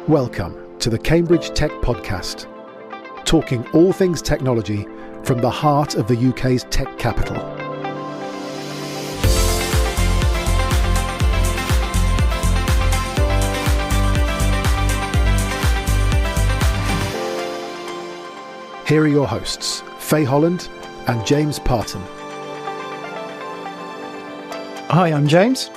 Welcome to the Cambridge Tech Podcast, talking all things technology from the heart of the UK's tech capital. Here are your hosts, Faye Holland and James Parton. Hi, I'm James.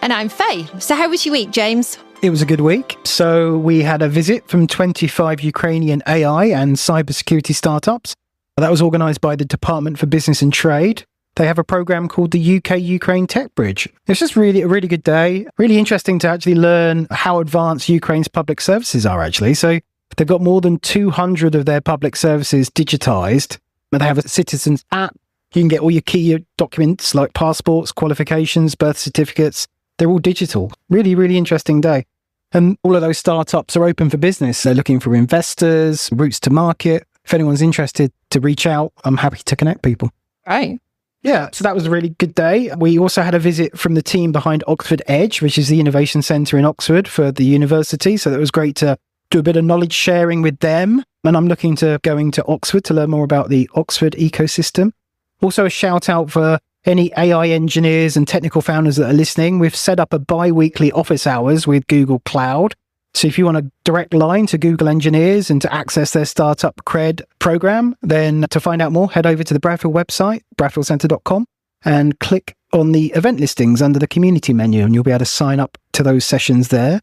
And I'm Faye. So how was your week, James? It was a good week. So we had a visit from 25 Ukrainian AI and cybersecurity startups. That was organised by the Department for Business and Trade. They have a programme called the UK-Ukraine Tech Bridge. It's just really a really good day. Really interesting to actually learn how advanced Ukraine's public services are, actually. So they've got more than 200 of their public services digitised. And they have a citizens app. You can get all your key documents like passports, qualifications, birth certificates. They're all digital. Really, really interesting day. And all of those startups are open for business. They're looking for investors, routes to market. If anyone's interested to reach out, I'm happy to connect people. Right. Yeah, so that was a really good day. We also had a visit from the team behind Oxford Edge, which is the innovation centre in Oxford for the university. So that was great to do a bit of knowledge sharing with them. And I'm looking to going to Oxford to learn more about the Oxford ecosystem. Also a shout out for any AI engineers and technical founders that are listening. We've set up a bi-weekly office hours with Google Cloud. So if you want a direct line to Google engineers and to access their startup cred program, then to find out more, head over to the Bradfield website, bradfieldcentre.com, and click on the event listings under the community menu, and you'll be able to sign up to those sessions there.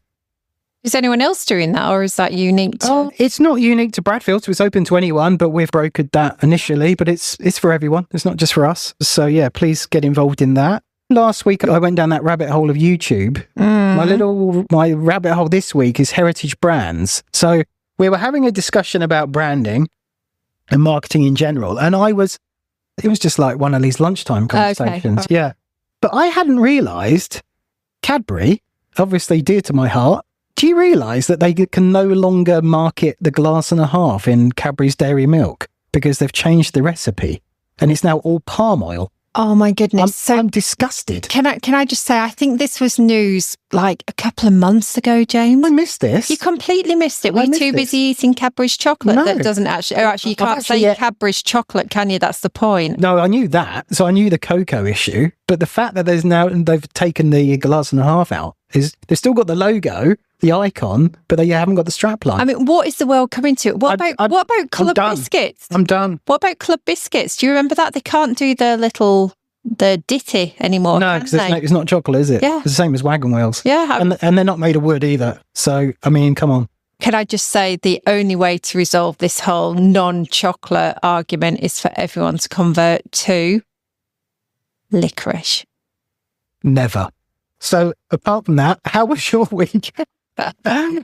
Is anyone else doing that, or is that unique to... It's not unique to Bradfield, so it's open to anyone, but we've brokered that initially, but it's for everyone. It's not just for us. So yeah, please get involved in that. Last week, I went down that rabbit hole of YouTube. My rabbit hole this week is heritage brands. So we were having a discussion about branding and marketing in general, and it was just like one of these lunchtime conversations. Okay. Yeah. But I hadn't realised Cadbury, obviously dear to my heart, do you realise that they can no longer market the glass and a half in Cadbury's dairy milk because they've changed the recipe and it's now all palm oil? Oh my goodness. I'm disgusted. Can I just say, I think this was news like a couple of months ago, James. I missed this. You completely missed it. Were you too busy eating Cadbury's chocolate? No. That doesn't actually, you can't say Cadbury's chocolate, can you? That's the point. No, I knew that. So I knew the cocoa issue. But the fact that they've taken the glass and a half out is they've still got the logo, the icon, but they haven't got the strapline. I mean, what is the world coming to? What about Club Biscuits? I'm done. What about Club Biscuits? Do you remember that? They can't do the ditty anymore. No, because it's not chocolate, is it? Yeah. It's the same as wagon wheels. Yeah. And they're not made of wood either. So, I mean, come on. Can I just say the only way to resolve this whole non-chocolate argument is for everyone to convert to licorice. Never. So apart from that, how was your week?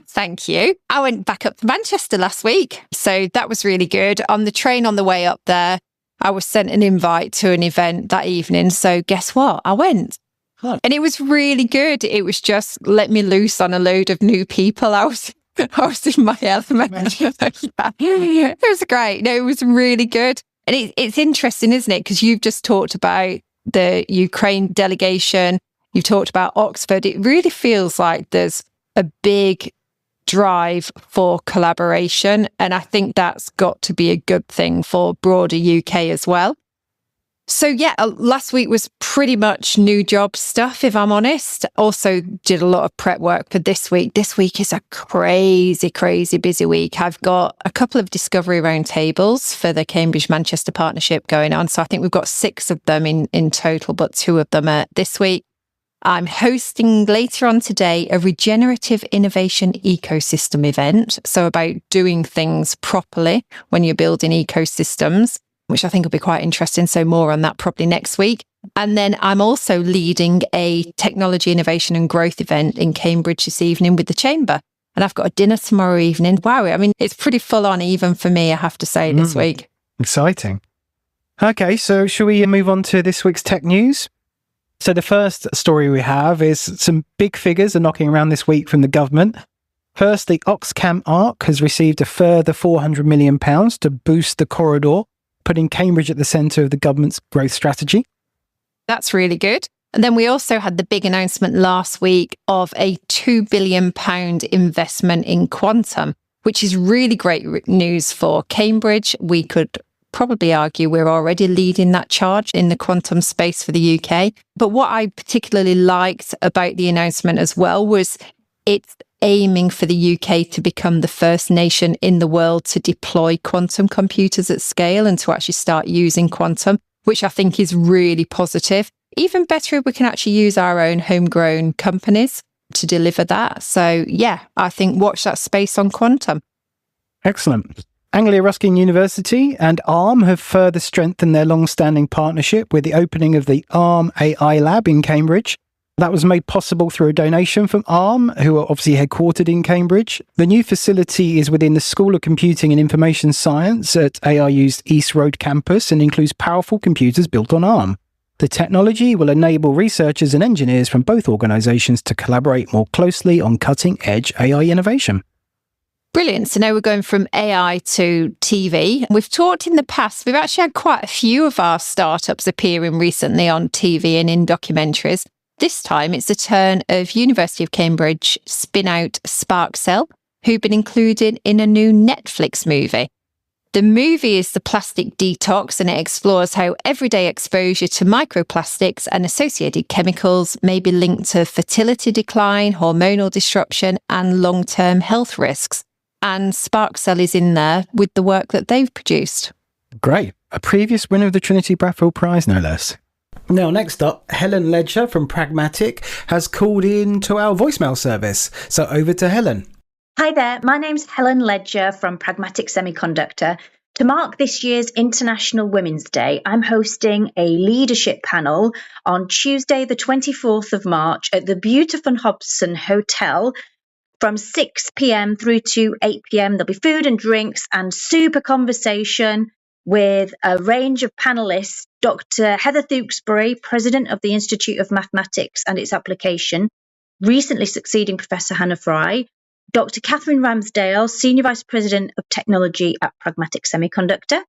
Thank you. I went back up to Manchester last week. So that was really good. On the train on the way up there, I was sent an invite to an event that evening. So guess what? I went. Huh. And it was really good. It was just let me loose on a load of new people. I was in my element. It was great. No, it was really good. And it's interesting, isn't it? Because you've just talked about the Ukraine delegation. You've talked about Oxford. It really feels like there's a big drive for collaboration. And I think that's got to be a good thing for broader UK as well. So yeah, last week was pretty much new job stuff, if I'm honest. Also did a lot of prep work for this week. This week is a crazy, crazy busy week. I've got a couple of discovery roundtables for the Cambridge-Manchester partnership going on. So I think we've got 6 of them in total, but 2 of them are this week. I'm hosting later on today a regenerative innovation ecosystem event. So about doing things properly when you're building ecosystems, which I think will be quite interesting. So more on that probably next week. And then I'm also leading a technology innovation and growth event in Cambridge this evening with the Chamber. And I've got a dinner tomorrow evening. Wow. I mean, it's pretty full on even for me, I have to say, this week. Exciting. Okay, so shall we move on to this week's tech news? So the first story we have is some big figures are knocking around this week from the government. First, the Oxcam Arc has received a further £400 million to boost the corridor, putting Cambridge at the centre of the government's growth strategy. That's really good. And then we also had the big announcement last week of a £2 billion investment in quantum, which is really great news for Cambridge. We could probably argue we're already leading that charge in the quantum space for the UK. But what I particularly liked about the announcement as well was it's aiming for the UK to become the first nation in the world to deploy quantum computers at scale and to actually start using quantum, which I think is really positive. Even better if we can actually use our own homegrown companies to deliver that. So yeah, I think watch that space on quantum. Excellent. Anglia Ruskin University and ARM have further strengthened their long-standing partnership with the opening of the ARM AI Lab in Cambridge. That was made possible through a donation from ARM, who are obviously headquartered in Cambridge. The new facility is within the School of Computing and Information Science at ARU's East Road campus and includes powerful computers built on ARM. The technology will enable researchers and engineers from both organisations to collaborate more closely on cutting-edge AI innovation. Brilliant. So now we're going from AI to TV. We've talked in the past, we've actually had quite a few of our startups appearing recently on TV and in documentaries. This time it's the turn of University of Cambridge spin-out SparkCell, who've been included in a new Netflix movie. The movie is The Plastic Detox, and it explores how everyday exposure to microplastics and associated chemicals may be linked to fertility decline, hormonal disruption, and long-term health risks. And SparkCell is in there with the work that they've produced. Great. A previous winner of the Trinity Bradfield Prize, no less. Now, next up, Helen Ledger from Pragmatic has called in to our voicemail service. So over to Helen. Hi there, my name's Helen Ledger from Pragmatic Semiconductor. To mark this year's International Women's Day, I'm hosting a leadership panel on Tuesday, the 24th of March at the Beautiful Hobson Hotel from 6 p.m. through to 8 p.m. There'll be food and drinks and super conversation with a range of panelists. Dr. Heather Tewksbury, President of the Institute of Mathematics and its Application, recently succeeding Professor Hannah Fry, Dr. Kathryn Ramsdale, Senior Vice President of Technology at Pragmatic Semiconductor,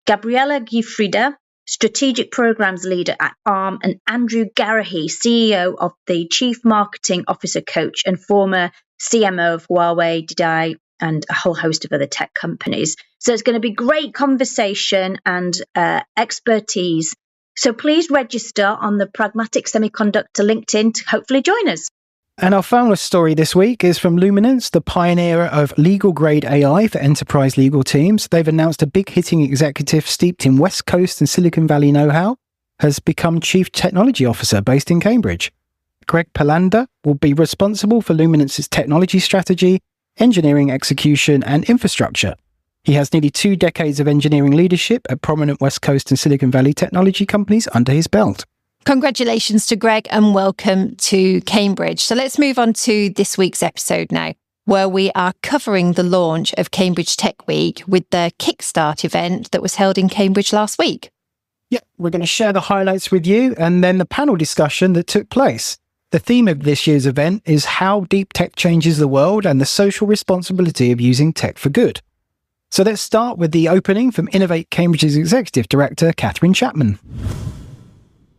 Gabriella Giuffrida, Strategic Programs Leader at ARM, and Andrew Garahy, CEO of the Chief Marketing Officer Coach and former CMO of Huawei, Didi, and a whole host of other tech companies. So it's going to be great conversation and expertise. So please register on the Pragmatic Semiconductor LinkedIn to hopefully join us. And our final story this week is from Luminance, the pioneer of legal-grade AI for enterprise legal teams. They've announced a big-hitting executive steeped in West Coast and Silicon Valley know-how has become Chief Technology Officer based in Cambridge. Greg Palander will be responsible for Luminance's technology strategy, engineering execution, and infrastructure. He has nearly 2 decades of engineering leadership at prominent West Coast and Silicon Valley technology companies under his belt. Congratulations to Greg and welcome to Cambridge. So let's move on to this week's episode now, where we are covering the launch of Cambridge Tech Week with the Kickstart event that was held in Cambridge last week. Yeah, we're going to share the highlights with you and then the panel discussion that took place. The theme of this year's event is how deep tech changes the world and the social responsibility of using tech for good. So let's start with the opening from Innovate Cambridge's Executive Director, Kathryn Chapman.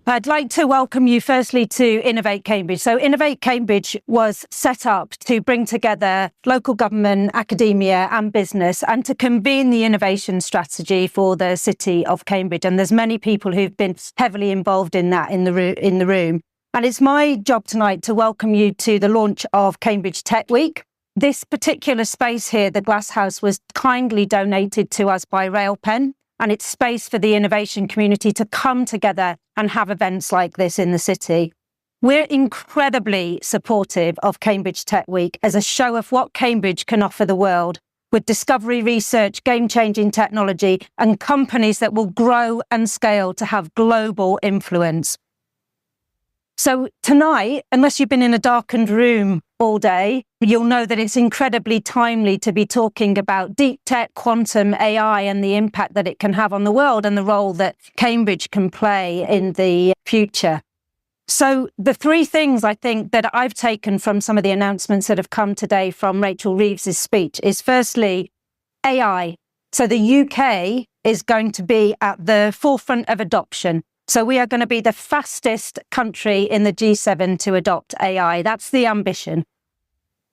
I'd like to welcome you firstly to Innovate Cambridge. So Innovate Cambridge was set up to bring together local government, academia and business and to convene the innovation strategy for the city of Cambridge. And there's many people who've been heavily involved in that in the room. And it's my job tonight to welcome you to the launch of Cambridge Tech Week. This particular space here, the Glass House, was kindly donated to us by Railpen. And it's space for the innovation community to come together and have events like this in the city. We're incredibly supportive of Cambridge Tech Week as a show of what Cambridge can offer the world with discovery research, game-changing technology, and companies that will grow and scale to have global influence. So tonight, unless you've been in a darkened room all day, you'll know that it's incredibly timely to be talking about deep tech, quantum, AI, and the impact that it can have on the world and the role that Cambridge can play in the future. So the 3 things I think that I've taken from some of the announcements that have come today from Rachel Reeves's speech is firstly, AI. So the UK is going to be at the forefront of adoption. So we are going to be the fastest country in the G7 to adopt AI. That's the ambition.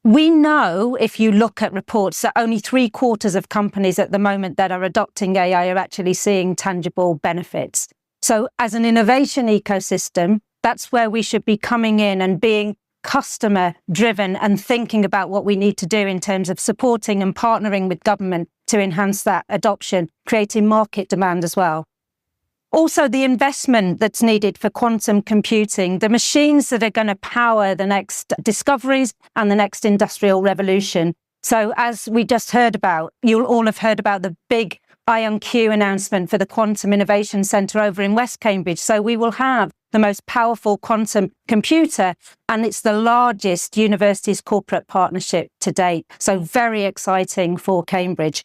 We know, if you look at reports, that only 3/4 of companies at the moment that are adopting AI are actually seeing tangible benefits. So as an innovation ecosystem, that's where we should be coming in and being customer driven and thinking about what we need to do in terms of supporting and partnering with government to enhance that adoption, creating market demand as well. Also, the investment that's needed for quantum computing, the machines that are going to power the next discoveries and the next industrial revolution. So as we just heard about, you'll all have heard about the big IonQ announcement for the Quantum Innovation Centre over in West Cambridge. So we will have the most powerful quantum computer, and it's the largest universities corporate partnership to date. So very exciting for Cambridge.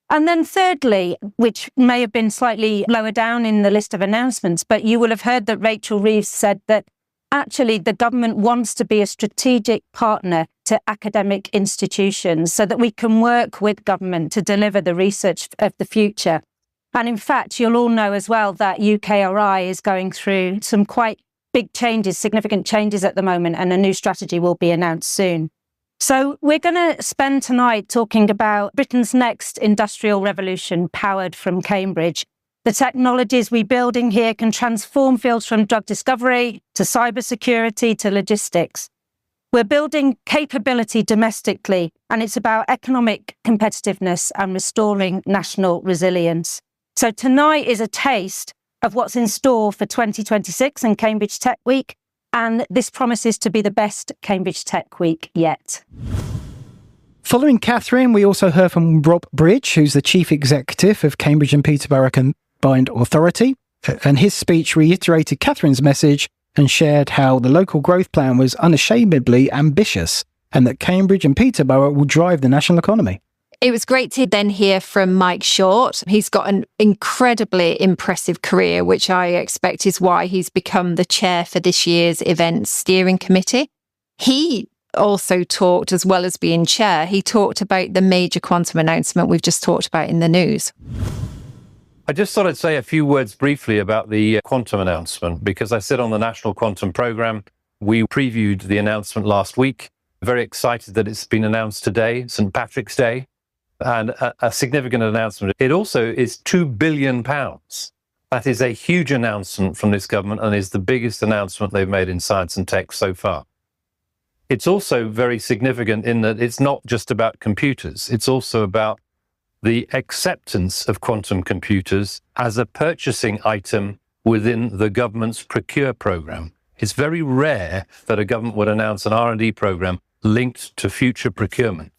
And then thirdly, which may have been slightly lower down in the list of announcements, but you will have heard that Rachel Reeves said that actually the government wants to be a strategic partner to academic institutions so that we can work with government to deliver the research of the future. And in fact, you'll all know as well that UKRI is going through some quite big changes, significant changes at the moment, and a new strategy will be announced soon. So we're going to spend tonight talking about Britain's next industrial revolution powered from Cambridge. The technologies we're building here can transform fields from drug discovery to cybersecurity to logistics. We're building capability domestically, and it's about economic competitiveness and restoring national resilience. So tonight is a taste of what's in store for 2026 and Cambridge Tech Week. And this promises to be the best Cambridge Tech Week yet. Following Kathryn, we also heard from Rob Bridge, who's the Chief Executive of Cambridge and Peterborough Combined Authority. And his speech reiterated Kathryn's message and shared how the local growth plan was unashamedly ambitious and that Cambridge and Peterborough will drive the national economy. It was great to then hear from Mike Short. He's got an incredibly impressive career, which I expect is why he's become the chair for this year's events steering committee. He also talked, as well as being chair, he talked about the major quantum announcement we've just talked about in the news. I just thought I'd say a few words briefly about the quantum announcement, because I sit on the National Quantum Programme. We previewed the announcement last week. Very excited that it's been announced today, St. Patrick's Day. And a significant announcement. It also is £2 billion. That is a huge announcement from this government and is the biggest announcement they've made in science and tech so far. It's also very significant in that it's not just about computers. It's also about the acceptance of quantum computers as a purchasing item within the government's Procure programme. It's very rare that a government would announce an R&D programme linked to future procurement.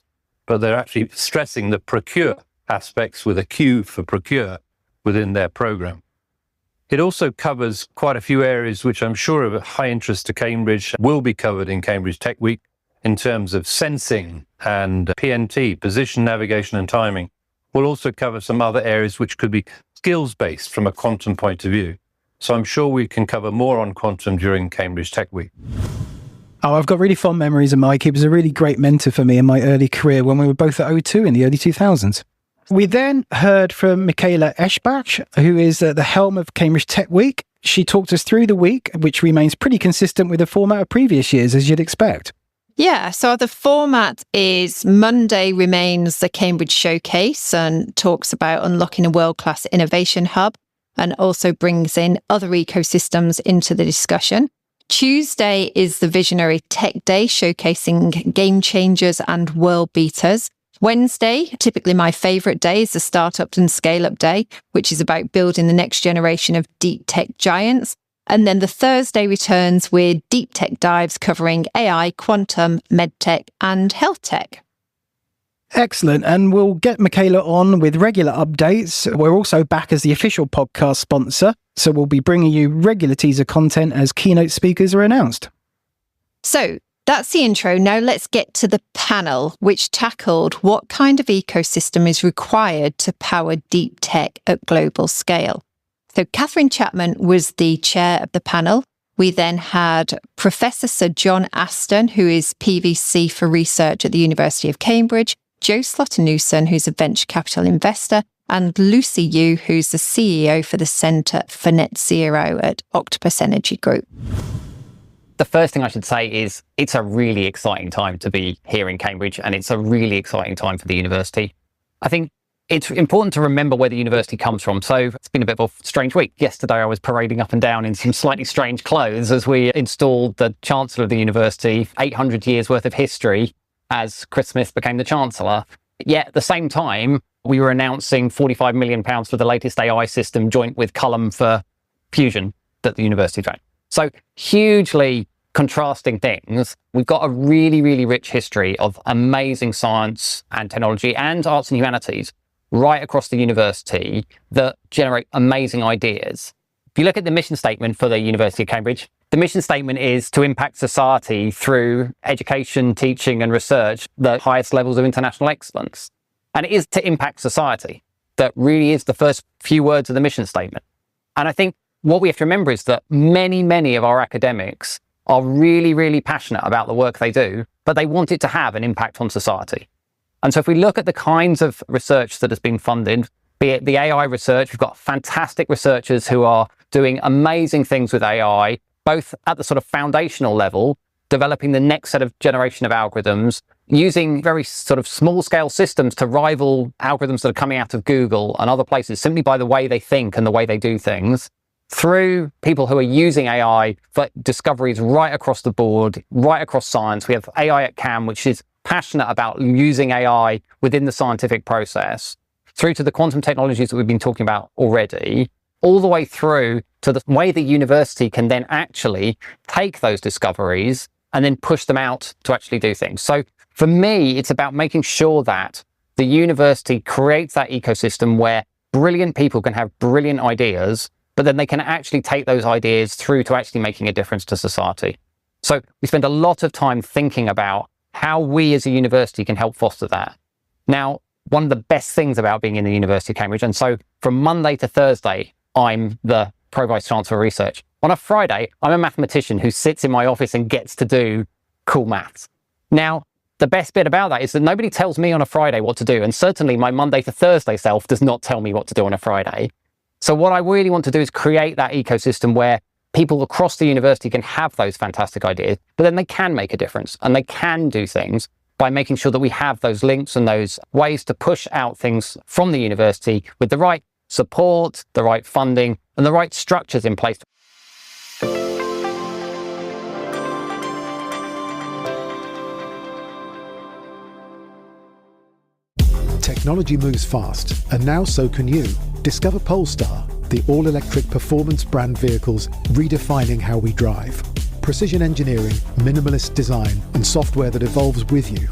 But they're actually stressing the procure aspects with a Q for procure within their program. It also covers quite a few areas which I'm sure are of high interest to Cambridge, will be covered in Cambridge Tech Week in terms of sensing and PNT, position, navigation and timing. We'll also cover some other areas which could be skills-based from a quantum point of view. So I'm sure we can cover more on quantum during Cambridge Tech Week. Oh, I've got really fond memories of Mike. He was a really great mentor for me in my early career when we were both at O2 in the early 2000s. We then heard from Michaela Eschbach, who is at the helm of Cambridge Tech Week. She talked us through the week, which remains pretty consistent with the format of previous years, as you'd expect. Yeah, so the format is Monday remains the Cambridge Showcase and talks about unlocking a world-class innovation hub and also brings in other ecosystems into the discussion. Tuesday is the Visionary Tech Day, showcasing game changers and world beaters. Wednesday, typically my favourite day, is the Startup and Scale-Up Day, which is about building the next generation of deep tech giants. And then the Thursday returns with deep tech dives covering AI, quantum, medtech and health tech. Excellent. And we'll get Michaela on with regular updates. We're also back as the official podcast sponsor, so we'll be bringing you regular teaser content as keynote speakers are announced. So that's the intro. Now let's get to the panel, which tackled what kind of ecosystem is required to power deep tech at global scale. So Kathryn Chapman was the chair of the panel. We then had Professor Sir John Aston, who is PVC for research at the University of Cambridge, Joe Slota-Newson, who's a venture capital investor, and Lucy Yu, who's the CEO for the Centre for Net Zero at Octopus Energy Group. the first thing I should say is it's a really exciting time to be here in Cambridge, and it's a really exciting time for the university. I think it's important to remember where the university comes from. So it's been a bit of a strange week. Yesterday, I was parading up and down in some slightly strange clothes as we installed the Chancellor of the university, 800 years worth of history, as Chris Smith became the Chancellor. Yet at the same time, we were announcing £45 million for the latest AI system joint with Cullum for fusion that the university found. So hugely contrasting things. We've got a really, really rich history of amazing science and technology and arts and humanities right across the university that generate amazing ideas. If you look at the mission statement for the University of Cambridge, the mission statement is to impact society through education, teaching and research, the highest levels of international excellence. And it is to impact society. That really is the first few words of the mission statement. And I think what we have to remember is that many, many of our academics are really, really passionate about the work they do, but they want it to have an impact on society. And so if we look at the kinds of research that has been funded, be it the AI research, we've got fantastic researchers who are doing amazing things with AI, both at the sort of foundational level, developing the next set of generation of algorithms, using very sort of small scale systems to rival algorithms that are coming out of Google and other places simply by the way they think and the way they do things, through people who are using AI for discoveries right across the board, right across science. We have AI at Cam, which is passionate about using AI within the scientific process, through to the quantum technologies that we've been talking about already, all the way through to the way the university can then actually take those discoveries and then push them out to actually do things. So for me, it's about making sure that the university creates that ecosystem where brilliant people can have brilliant ideas, but then they can actually take those ideas through to actually making a difference to society. So we spend a lot of time thinking about how we as a university can help foster that. Now, one of the best things about being in the University of Cambridge, and so from Monday to Thursday, I'm the Pro Vice Chancellor of Research. On a Friday, I'm a mathematician who sits in my office and gets to do cool maths. Now, the best bit about that is that nobody tells me on a Friday what to do, and certainly my Monday to Thursday self does not tell me what to do on a Friday. So what I really want to do is create that ecosystem where people across the university can have those fantastic ideas, but then they can make a difference and they can do things by making sure that we have those links and those ways to push out things from the university with the right support, the right funding, and the right structures in place. Technology moves fast, and now so can you. Discover Polestar, the all-electric performance brand vehicles redefining how we drive. Precision engineering, minimalist design, and software that evolves with you.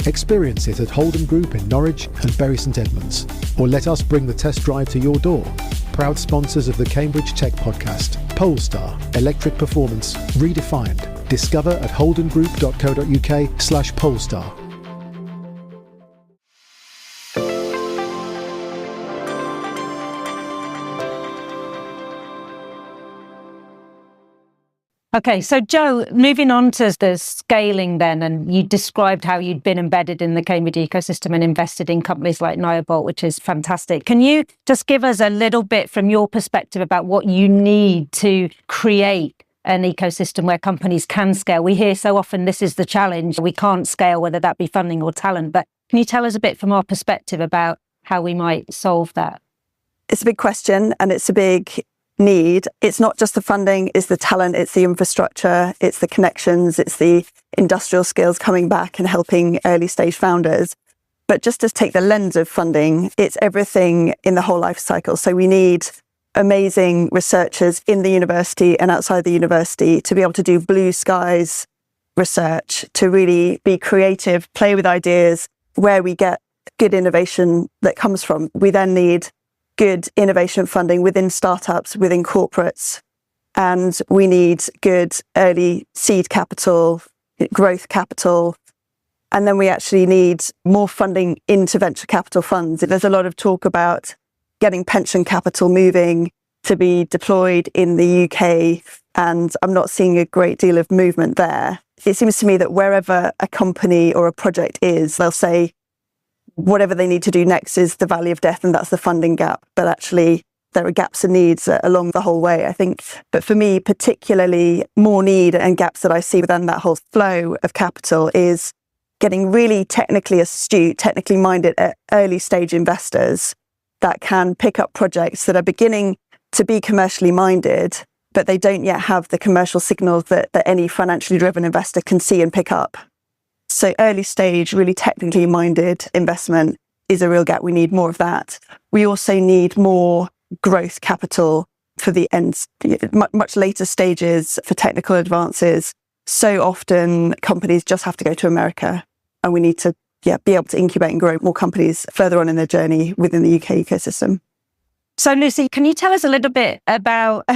Experience it at Holden Group in Norwich and Bury St Edmunds, or let us bring the test drive to your door. Proud sponsors of the Cambridge Tech podcast. Polestar, electric performance redefined. Discover at holdengroup.co.uk/Polestar. Okay, so Joe, moving on to the scaling then, and you described how you'd been embedded in the Cambridge ecosystem and invested in companies like Niobolt, which is fantastic. Can you just give us a little bit from your perspective about what you need to create an ecosystem where companies can scale? We hear so often this is the challenge. We can't scale, whether that be funding or talent. But can you tell us a bit from our perspective about how we might solve that? It's a big question and it's a big need. It's not just the funding, it's the talent, it's the infrastructure, it's the connections, it's the industrial skills coming back and helping early stage founders. But just to take the lens of funding, it's everything in the whole life cycle. So we need amazing researchers in the university and outside the university to be able to do blue skies research, to really be creative, play with ideas, where we get good innovation that comes from. We then need good innovation funding within startups, within corporates, and we need good early seed capital, growth capital, and then we actually need more funding into venture capital funds. There's a lot of talk about getting pension capital moving to be deployed in the UK, and I'm not seeing a great deal of movement there. It seems to me that wherever a company or a project is, they'll say, whatever they need to do next is the valley of death, and that's the funding gap. But actually, there are gaps and needs along the whole way, I think. But for me, particularly more need and gaps that I see within that whole flow of capital is getting really technically astute, technically minded early stage investors that can pick up projects that are beginning to be commercially minded, but they don't yet have the commercial signals that any financially driven investor can see and pick up. So early stage, really technically minded investment is a real gap. We need more of that. We also need more growth capital for the ends, much later stages for technical advances. So often companies just have to go to America, and we need to be able to incubate and grow more companies further on in their journey within the UK ecosystem. So Lucy, can you tell us a little bit about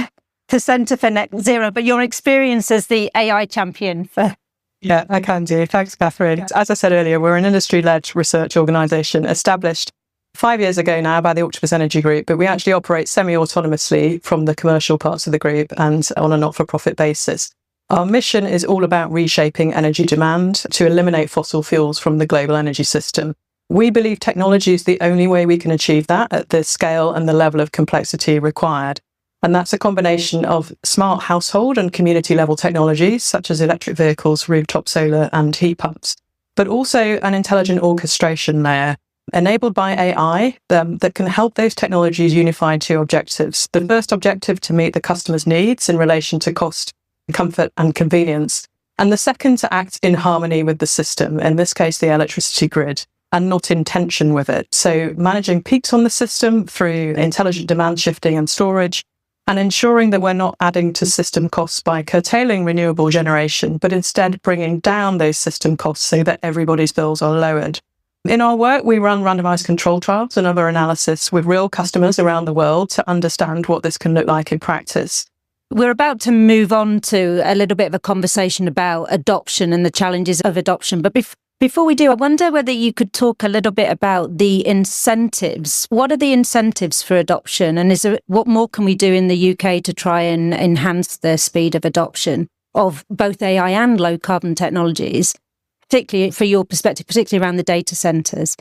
the Centre for Net Zero, but your experience as the AI champion for... Yeah, I can do. Thanks, Kathryn. As I said earlier, we're an industry-led research organisation established 5 years ago now by the Octopus Energy Group, but we actually operate semi-autonomously from the commercial parts of the group and on a not-for-profit basis. Our mission is all about reshaping energy demand to eliminate fossil fuels from the global energy system. We believe technology is the only way we can achieve that at the scale and the level of complexity required. And that's a combination of smart household and community level technologies, such as electric vehicles, rooftop solar and heat pumps, but also an intelligent orchestration layer enabled by AI that can help those technologies unify two objectives. The first objective, to meet the customer's needs in relation to cost, comfort and convenience. And the second, to act in harmony with the system, in this case, the electricity grid, and not in tension with it. So managing peaks on the system through intelligent demand shifting and storage, and ensuring that we're not adding to system costs by curtailing renewable generation, but instead bringing down those system costs so that everybody's bills are lowered. In our work, we run randomized control trials and other analysis with real customers around the world to understand what this can look like in practice. We're about to move on to a little bit of a conversation about adoption and the challenges of adoption. But before we do, I wonder whether you could talk a little bit about the incentives. What are the incentives for adoption? And what more can we do in the UK to try and enhance the speed of adoption of both AI and low carbon technologies, particularly for your perspective, particularly around the data centres?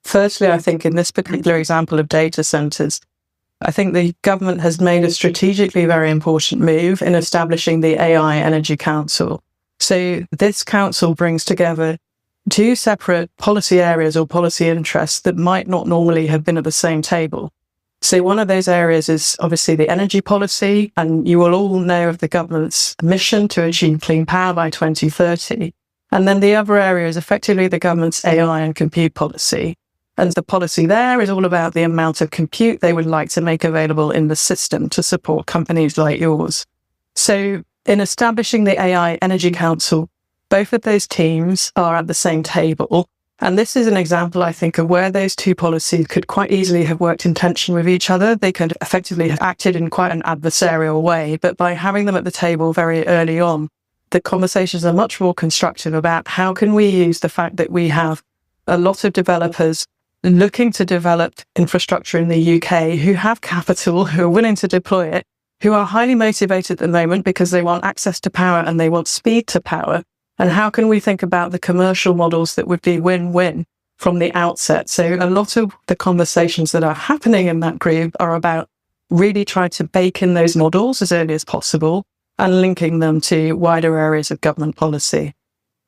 Firstly, I think in this particular example of data centres, I think the government has made a strategically very important move in establishing the AI Energy Council. So this council brings together two separate policy areas or policy interests that might not normally have been at the same table. So one of those areas is obviously the energy policy, and you will all know of the government's mission to achieve clean power by 2030. And then the other area is effectively the government's AI and compute policy. And the policy there is all about the amount of compute they would like to make available in the system to support companies like yours. So in establishing the AI Energy Council, both of those teams are at the same table. And this is an example, I think, of where those two policies could quite easily have worked in tension with each other. They could effectively have acted in quite an adversarial way. But by having them at the table very early on, the conversations are much more constructive about how can we use the fact that we have a lot of developers looking to develop infrastructure in the UK who have capital, who are willing to deploy it, who are highly motivated at the moment because they want access to power and they want speed to power. And how can we think about the commercial models that would be win-win from the outset? So a lot of the conversations that are happening in that group are about really trying to bake in those models as early as possible and linking them to wider areas of government policy.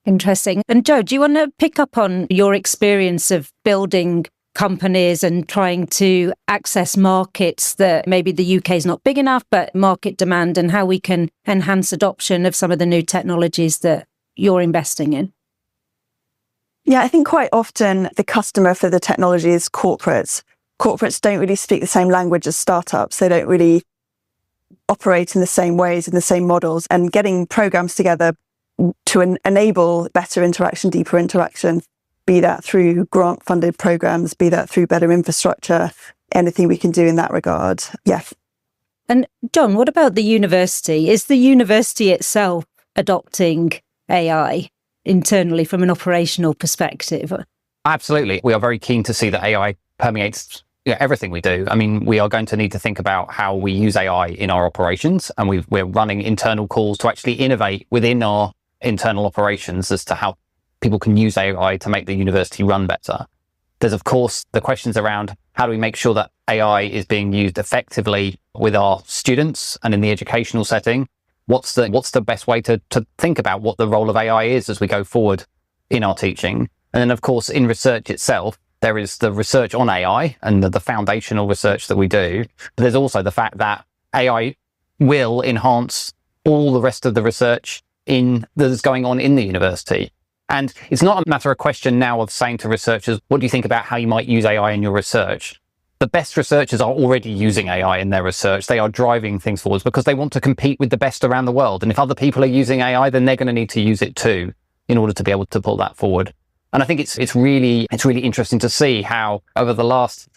Interesting. And Joe, do you want to pick up on your experience of building companies and trying to access markets that maybe the UK is not big enough, but market demand, and how we can enhance adoption of some of the new technologies that you're investing in? Yeah, I think quite often the customer for the technology is corporates. Corporates don't really speak the same language as startups. They don't really operate in the same ways, in the same models, and getting programs together to enable better interaction, deeper interaction, be that through grant-funded programs, be that through better infrastructure, anything we can do in that regard. Yeah. And John, what about the university? Is the university itself adopting AI internally from an operational perspective? Absolutely. We are very keen to see that AI permeates everything we do. I mean, we are going to need to think about how we use AI in our operations, and we're running internal calls to actually innovate within our internal operations as to how people can use AI to make the university run better. There's, of course, the questions around how do we make sure that AI is being used effectively with our students and in the educational setting? What's the best way to think about what the role of AI is as we go forward in our teaching? And then, of course, in research itself, there is the research on AI and the foundational research that we do. But there's also the fact that AI will enhance all the rest of the research that is going on in the university. And it's not a matter of question now of saying to researchers, what do you think about how you might use AI in your research? The best researchers are already using AI in their research. They are driving things forwards because they want to compete with the best around the world. And if other people are using AI, then they're going to need to use it too in order to be able to pull that forward. And I think it's really interesting to see how over the last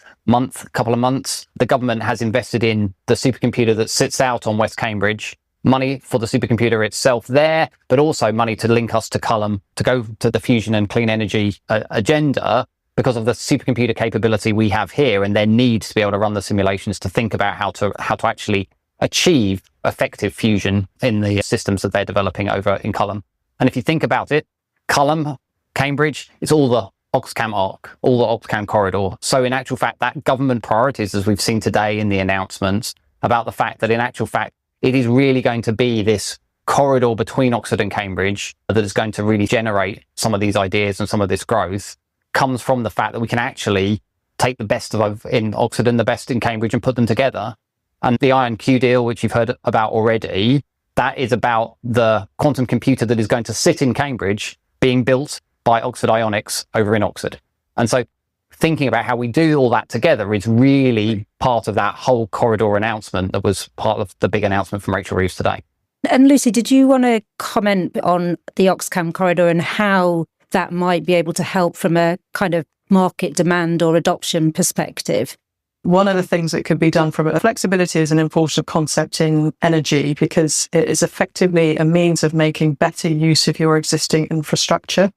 couple of months, the government has invested in the supercomputer that sits out on West Cambridge, money for the supercomputer itself there, but also money to link us to Culham to go to the fusion and clean energy agenda because of the supercomputer capability we have here and their need to be able to run the simulations to think about how to actually achieve effective fusion in the systems that they're developing over in Culham. And if you think about it, Culham, Cambridge, it's all the Oxcam arc, all the Oxcam corridor. So in actual fact, that government priorities, as we've seen today in the announcements, about the fact that in actual fact, it is really going to be this corridor between Oxford and Cambridge that is going to really generate some of these ideas and some of this growth, comes from the fact that we can actually take the best of in Oxford and the best in Cambridge and put them together. And the IonQ deal, which you've heard about already, that is about the quantum computer that is going to sit in Cambridge being built by Oxford Ionics over in Oxford. And so thinking about how we do all that together is really part of that whole corridor announcement that was part of the big announcement from Rachel Reeves today. And Lucy, did you want to comment on the Oxcam corridor and how that might be able to help from a kind of market demand or adoption perspective? One of the things that could be done from flexibility is an important concept in energy because it is effectively a means of making better use of your existing infrastructure.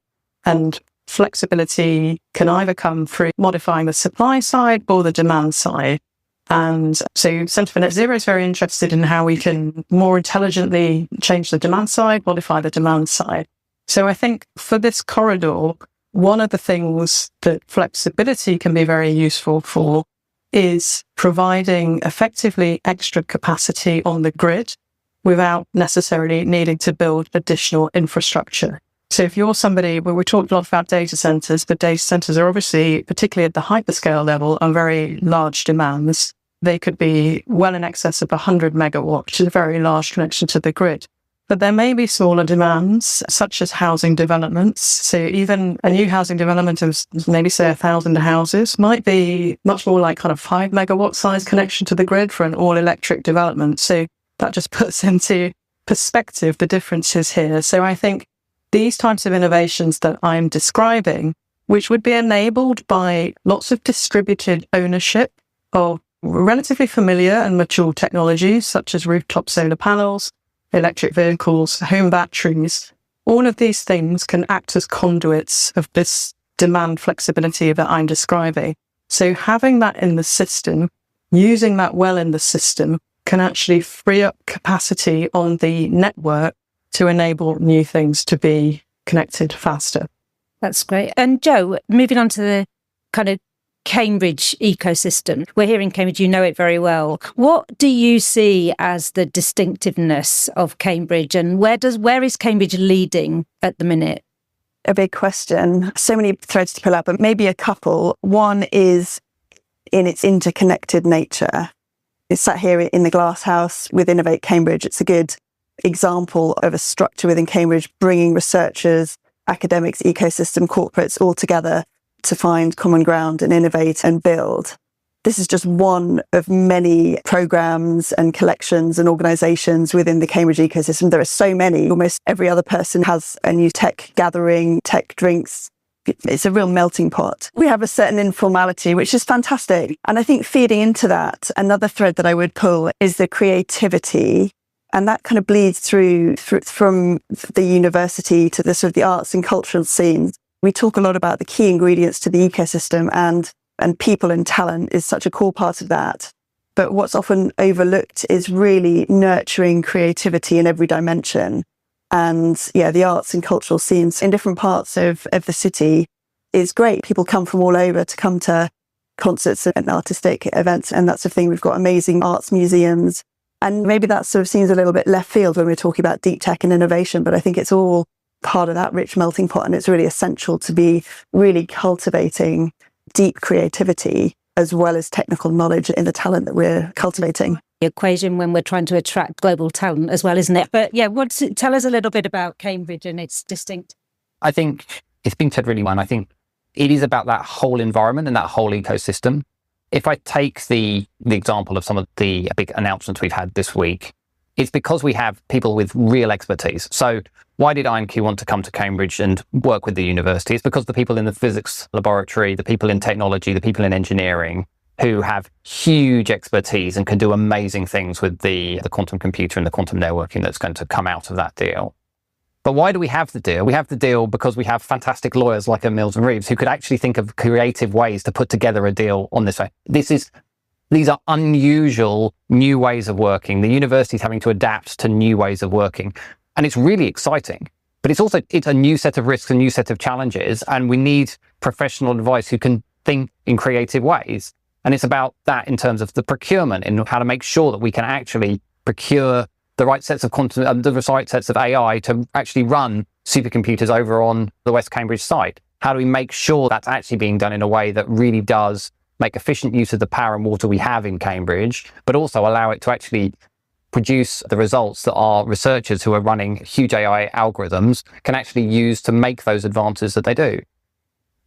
And flexibility can either come through modifying the supply side or the demand side. And so Centre for Net Zero is very interested in how we can more intelligently change the demand side, modify the demand side. So I think for this corridor, one of the things that flexibility can be very useful for is providing effectively extra capacity on the grid without necessarily needing to build additional infrastructure. So if you're somebody, well, we talked a lot about data centers, but data centers are obviously, particularly at the hyperscale level, on very large demands. They could be well in excess of 100 megawatt, which is a very large connection to the grid. But there may be smaller demands, such as housing developments. So even a new housing development of maybe, say, 1,000 houses might be much more like kind of 5 megawatt size connection to the grid for an all-electric development. So that just puts into perspective the differences here. So I think these types of innovations that I'm describing, which would be enabled by lots of distributed ownership of relatively familiar and mature technologies, such as rooftop solar panels, electric vehicles, home batteries, all of these things can act as conduits of this demand flexibility that I'm describing. So having that in the system, using that well in the system, can actually free up capacity on the network to enable new things to be connected faster. That's great. And Joe, moving on to the kind of Cambridge ecosystem. We're here in Cambridge, you know it very well. What do you see as the distinctiveness of Cambridge and where is Cambridge leading at the minute? A big question. So many threads to pull out, but maybe a couple. One is in its interconnected nature. It's sat here in the glass house with Innovate Cambridge. It's a good example of a structure within Cambridge bringing researchers, academics, ecosystem, corporates all together to find common ground and innovate and build. This is just one of many programs and collections and organizations within the Cambridge ecosystem. There are so many. Almost every other person has a new tech gathering, tech drinks. It's a real melting pot. We have a certain informality, which is fantastic. And I think feeding into that, another thread that I would pull is the creativity. And that kind of bleeds through from the university to the sort of the arts and cultural scenes. We talk a lot about the key ingredients to the ecosystem and people and talent is such a core part of that. But what's often overlooked is really nurturing creativity in every dimension. And yeah, the arts and cultural scenes in different parts of the city is great. People come from all over to come to concerts and artistic events. And that's the thing. We've got amazing arts museums. And maybe that sort of seems a little bit left field when we're talking about deep tech and innovation, but I think it's all part of that rich melting pot. And it's really essential to be really cultivating deep creativity as well as technical knowledge in the talent that we're cultivating. The equation when we're trying to attract global talent as well, isn't it? But yeah, tell us a little bit about Cambridge and its distinct. I think it's been said really well. I think it is about that whole environment and that whole ecosystem. If I take the example of some of the big announcements we've had this week, it's because we have people with real expertise. So why did INQ want to come to Cambridge and work with the university? It's because the people in the physics laboratory, the people in technology, the people in engineering who have huge expertise and can do amazing things with the quantum computer and the quantum networking that's going to come out of that deal. But why do we have the deal? We have the deal because we have fantastic lawyers like Mills and Reeves who could actually think of creative ways to put together a deal on this way. These are unusual new ways of working. The university is having to adapt to new ways of working. And it's really exciting. But it's a new set of risks, a new set of challenges. And we need professional advice who can think in creative ways. And it's about that in terms of the procurement and how to make sure that we can actually procure the right sets of quantum, the right sets of AI to actually run supercomputers over on the West Cambridge site. How do we make sure that's actually being done in a way that really does make efficient use of the power and water we have in Cambridge, but also allow it to actually produce the results that our researchers who are running huge AI algorithms can actually use to make those advances that they do.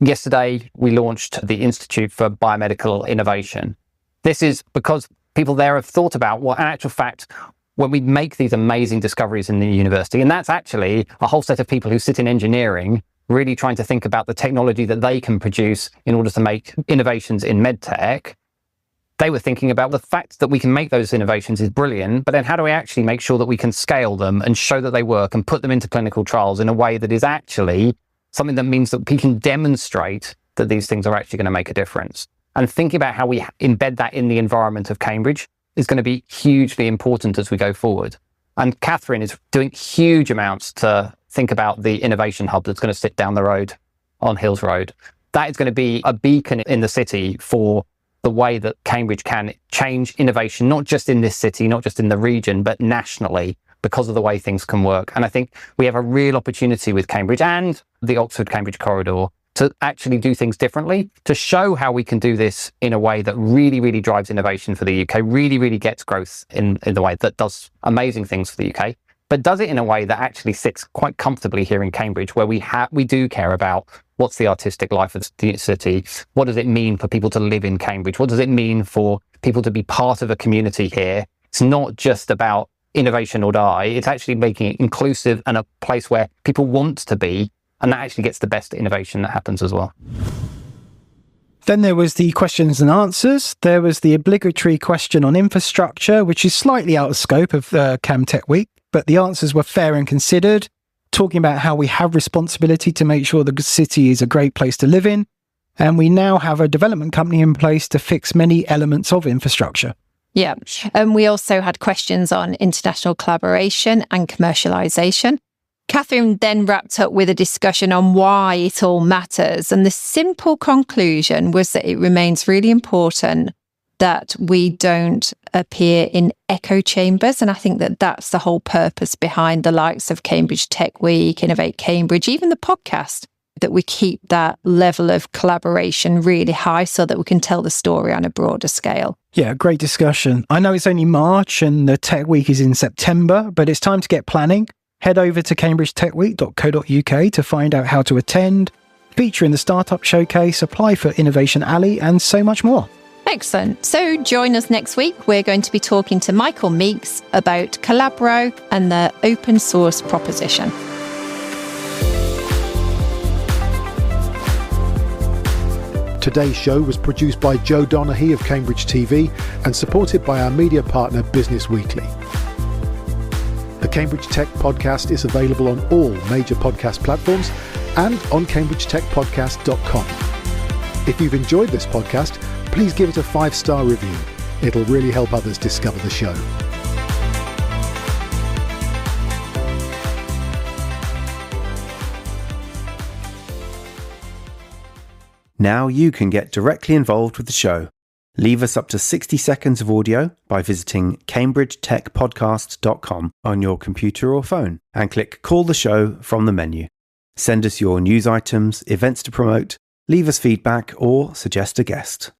Yesterday, we launched the Institute for Biomedical Innovation. This is because people there have thought about, well, in actual fact, when we make these amazing discoveries in the university, and that's actually a whole set of people who sit in engineering, really trying to think about the technology that they can produce in order to make innovations in medtech. They were thinking about the fact that we can make those innovations is brilliant, but then how do we actually make sure that we can scale them and show that they work and put them into clinical trials in a way that is actually something that means that we can demonstrate that these things are actually going to make a difference. And thinking about how we embed that in the environment of Cambridge is going to be hugely important as we go forward. And Kathryn is doing huge amounts to think about the innovation hub that's going to sit down the road on Hills Road. That is going to be a beacon in the city for the way that Cambridge can change innovation, not just in this city, not just in the region, but nationally, because of the way things can work. And I think we have a real opportunity with Cambridge and the Oxford-Cambridge corridor to actually do things differently, to show how we can do this in a way that really, really drives innovation for the UK, really, really gets growth in the way that does amazing things for the UK, but does it in a way that actually sits quite comfortably here in Cambridge, where we do care about what's the artistic life of the city, what does it mean for people to live in Cambridge, what does it mean for people to be part of a community here. It's not just about innovation or die, it's actually making it inclusive and a place where people want to be, and that actually gets the best innovation that happens as well. Then there was the questions and answers. There was the obligatory question on infrastructure, which is slightly out of scope of CamTech Week, but the answers were fair and considered, talking about how we have responsibility to make sure the city is a great place to live in. And we now have a development company in place to fix many elements of infrastructure. Yeah. And we also had questions on international collaboration and commercialisation. Kathryn then wrapped up with a discussion on why it all matters. And the simple conclusion was that it remains really important that we don't appear in echo chambers. And I think that that's the whole purpose behind the likes of Cambridge Tech Week, Innovate Cambridge, even the podcast, that we keep that level of collaboration really high so that we can tell the story on a broader scale. Yeah, great discussion. I know it's only March and the Tech Week is in September, but it's time to get planning. Head over to cambridgetechweek.co.uk to find out how to attend, feature in the Startup Showcase, apply for Innovation Alley, and so much more. Excellent. So join us next week. We're going to be talking to Michael Meeks about Collabro and the open source proposition. Today's show was produced by Joe Donaghy of Cambridge TV and supported by our media partner Business Weekly. The Cambridge Tech podcast is available on all major podcast platforms and on cambridgetechpodcast.com. If you've enjoyed this podcast, please give it a 5-star review. It'll really help others discover the show. Now you can get directly involved with the show. Leave us up to 60 seconds of audio by visiting cambridgetechpodcast.com on your computer or phone and click Call the Show from the menu. Send us your news items, events to promote, leave us feedback or suggest a guest.